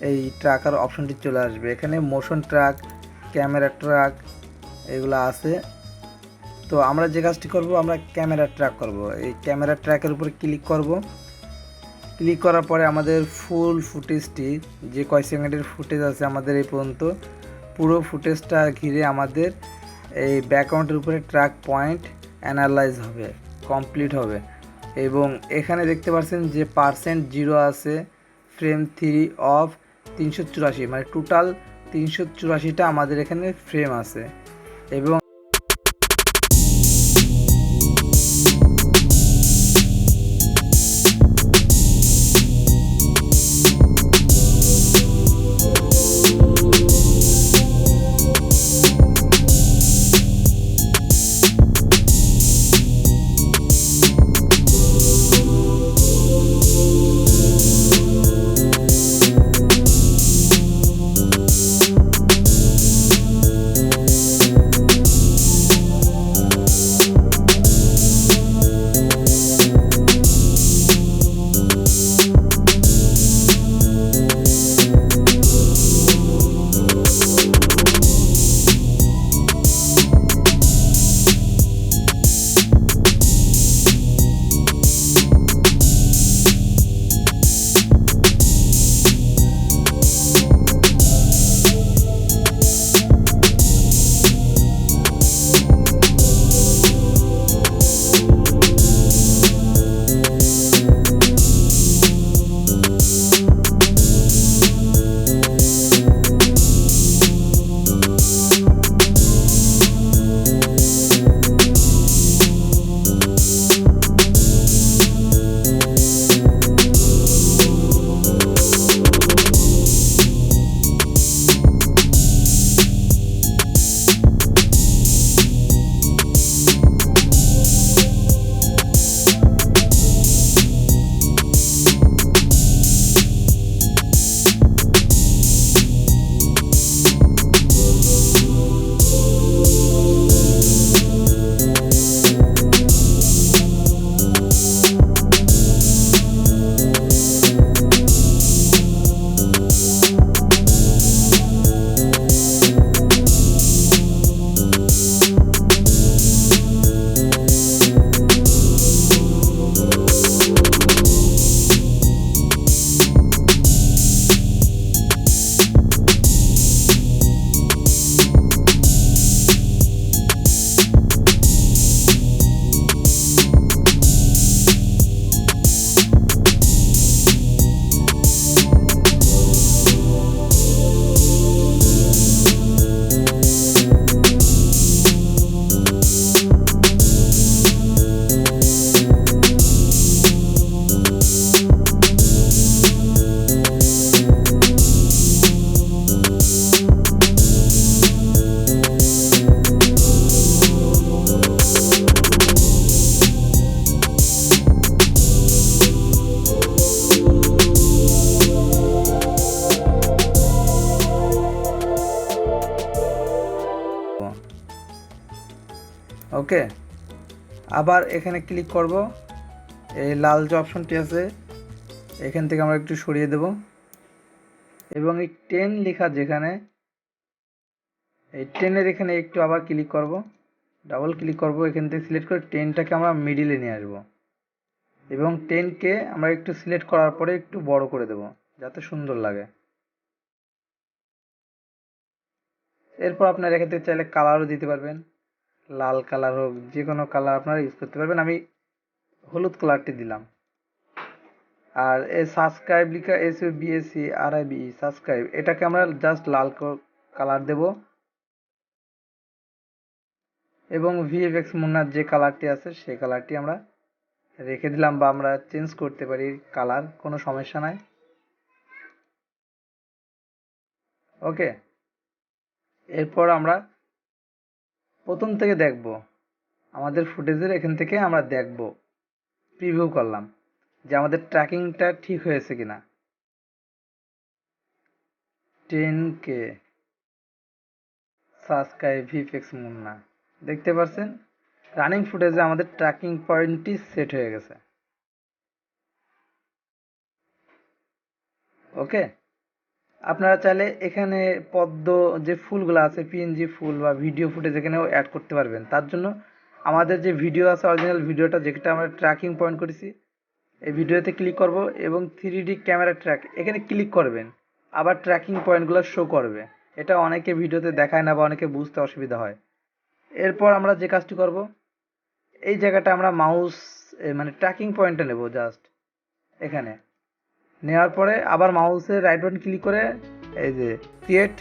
এই ট্র্যাকার অপশনটি চলে আসবে। এখানে মোশন ট্র্যাক, ক্যামেরা ট্র্যাক এগুলো আছে। তো আমরা যে কাজটি করব, আমরা ক্যামেরা ট্র্যাক করব। এই ক্যামেরা ট্র্যাকের উপরে ক্লিক করব। ক্লিক করার পরে আমাদের ফুল ফুটেজটি, যে কয় সেকেন্ডের ফুটেজ আছে আমাদের এই পর্যন্ত, পুরো ফুটেজটা ঘিরে আমাদের এই ব্যাকগ্রাউন্ডের উপরে ট্র্যাক পয়েন্ট অ্যানালাইজ হবে, কমপ্লিট হবে। এবং এখানে দেখতে পাচ্ছেন যে %0 আছে, ফ্রেম 3 অফ 384, মানে টোটাল 384টা আমাদের এখানে ফ্রেম আছে। এবং ওকে, আবার এখানে ক্লিক করব। এই লাল যে অপশনটি আছে এখান থেকে আমরা একটু সরিয়ে দেব এবং এই 10 লেখা যেখানে, এই 10-এর এখানে একটু আবার ক্লিক করব, ডাবল ক্লিক করব, এখান থেকে সিলেক্ট করে 10টাকে আমরা মিডিলে নিয়ে আসব এবং 10কে আমরা একটু সিলেক্ট করার পরে একটু বড় করে দেব যাতে সুন্দর লাগে। এরপর আপনারা এখান থেকে চাইলে কালারও দিতে পারবেন, লাল কালার হোক, যে কোনো কালার আপনারা ইউজ করতে পারবেন। আমি হলুদ কালারটি দিলাম। আর এই সাবস্ক্রাইব লিখা SUBSCRIBE সাবস্ক্রাইব, এটাকে আমরা জাস্ট লাল কালার দেব এবং VFX MunnA যে কালারটি আছে সেই কালারটি আমরা রেখে দিলাম, বা আমরা চেঞ্জ করতে পারি কালার, কোনো সমস্যা নাই। ওকে, এরপর আমরা প্রথম থেকে দেখব, আমাদের ফুটেজের এখান থেকে আমরা দেখব, প্রিভিউ করলাম যে আমাদের ট্র্যাকিংটা ঠিক হয়েছে কিনা। 10K সাবস্ক্রাইব VFX MunnA, দেখতে পাচ্ছেন রানিং ফুটেজে আমাদের ট্র্যাকিং পয়েন্টটি সেট হয়ে গেছে। ওকে, আপনারা চাইলে এখানে পদ্ম যে ফুলগুলো আছে পিএনজি ফুল বা ভিডিও ফুটেজ এখানেও অ্যাড করতে পারবেন। তার জন্য আমাদের যে ভিডিও আছে অরিজিনাল ভিডিওটা যেটা আমরা ট্র্যাকিং পয়েন্ট করেছি এই ভিডিওতে ক্লিক করব এবং 3D ক্যামেরা ট্র্যাক এখানে ক্লিক করবেন, আবার ট্র্যাকিং পয়েন্টগুলো শো করবে। এটা অনেকে ভিডিওতে দেখায় না বা অনেকে বুঝতে অসুবিধা হয়। এরপর আমরা যে কাজটি করব, এই জায়গাটা আমরা মাউস মানে ট্র্যাকিং পয়েন্টটা নেব জাস্ট এখানে নেওয়ার পরে আবার মাউসের রাইট বাটন ক্লিক করে এই যে ক্রিয়েট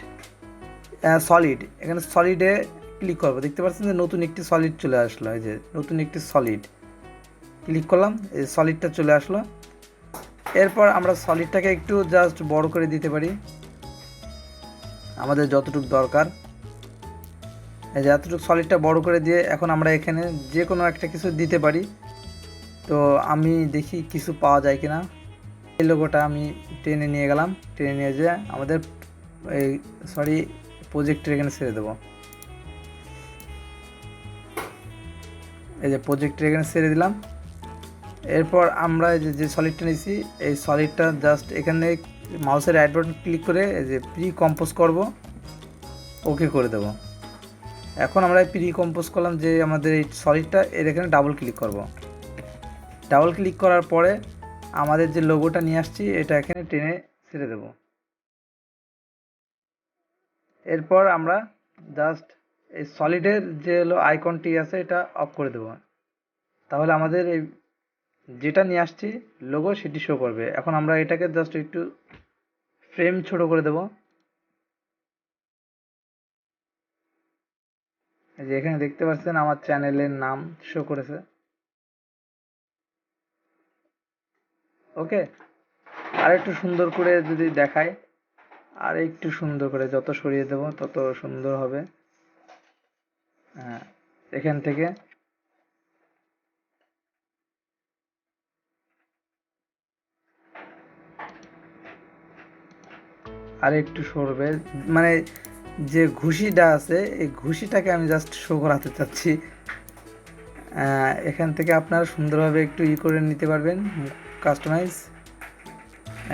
সলিড এখানে সলিডে ক্লিক করবো। দেখতে পাচ্ছেন যে নতুন একটি সলিড চলে আসলো, এই যে নতুন একটি সলিড ক্লিক করলাম, এই সলিডটা চলে আসলো। এরপর আমরা সলিডটাকে একটু জাস্ট বড় করে দিতে পারি আমাদের যতটুকু দরকার। এই যে এতটুকু সলিডটা বড় করে দিয়ে এখন আমরা এখানে যে কোনো একটা কিছু দিতে পারি। তো আমি দেখি কিছু পাওয়া যায় কিনা। এই লোগোটা আমি টেনে নিয়ে গেলাম, টেনে নিয়ে যেয়ে আমাদের এই প্রজেক্টের এখানে ছেড়ে দেবো। এই যে প্রজেক্টের এখানে ছেড়ে দিলাম। এরপর আমরা যে সলিডটা নিয়েছি এই সলিডটা জাস্ট এখানে মাউসের রাইট বাটন ক্লিক করে এই যে প্রি কম্পোজ করব, ওকে করে দেব। এখন আমরা প্রি কম্পোজ করলাম যে আমাদের এই সলিডটা এর এখানে ডাবল ক্লিক করব। ডাবল ক্লিক করার পরে আমাদের যে লোগোটা নিয়ে আসছি এটা এখানে টেনে ছেড়ে দেব। এরপর আমরা জাস্ট এই সলিডের যে হলো আইকনটি আছে এটা অফ করে দেব, তাহলে আমাদের এই যেটা নিয়ে আসছি লোগো সেটি শো করবে। এখন আমরা এটাকে জাস্ট একটু ফ্রেম ছোট করে দেব। এই যে এখানে দেখতে পাচ্ছেন আমার চ্যানেলের নাম শো করেছে। ওকে, আর একটু সুন্দর করে যদি দেখায়, আর একটু সুন্দর করে যত সরিয়ে দেব তত সুন্দর হবে। হ্যাঁ, এখান থেকে আর একটু সরবে, মানে যে ঘুষিটা আছে এই ঘুষিটাকে আমি জাস্ট শো করাতে চাচ্ছি। এখান থেকে আপনারা সুন্দরভাবে একটু করে নিতে পারবেন কাস্টমাইজ।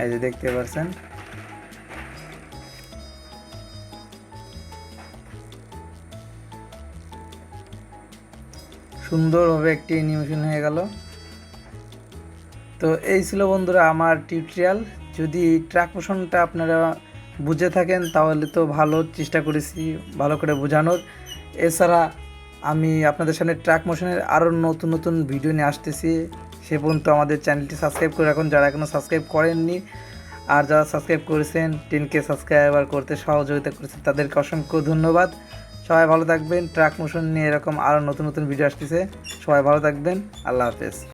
এই যে দেখতে পাচ্ছেন সুন্দরভাবে একটি অ্যানিমেশন হয়ে গেল। তো এই ছিল বন্ধুরা আমার টিউটোরিয়াল। যদি ট্র্যাক মোশনটা আপনারা বুঝে থাকেন তাহলে তো ভালো, চেষ্টা করেছি ভালো করে বোঝানোর। এছাড়া আমি আপনাদের সামনে ট্র্যাক মোশনের আরও নতুন নতুন ভিডিও নিয়ে আসতেছি। সে পর্যন্ত আমাদের চ্যানেলটি সাবস্ক্রাইব করে রাখুন যারা এখনও সাবস্ক্রাইব করেননি, আর যারা সাবস্ক্রাইব করেছেন 10K সাবস্ক্রাইবার করতে সহযোগিতা করেছেন তাদেরকে অসংখ্য ধন্যবাদ। সবাই ভালো থাকবেন। ট্র্যাক মোশন নিয়ে এরকম আরও নতুন নতুন ভিডিও আসতেছে। সবাই ভালো থাকবেন। আল্লাহ হাফেজ।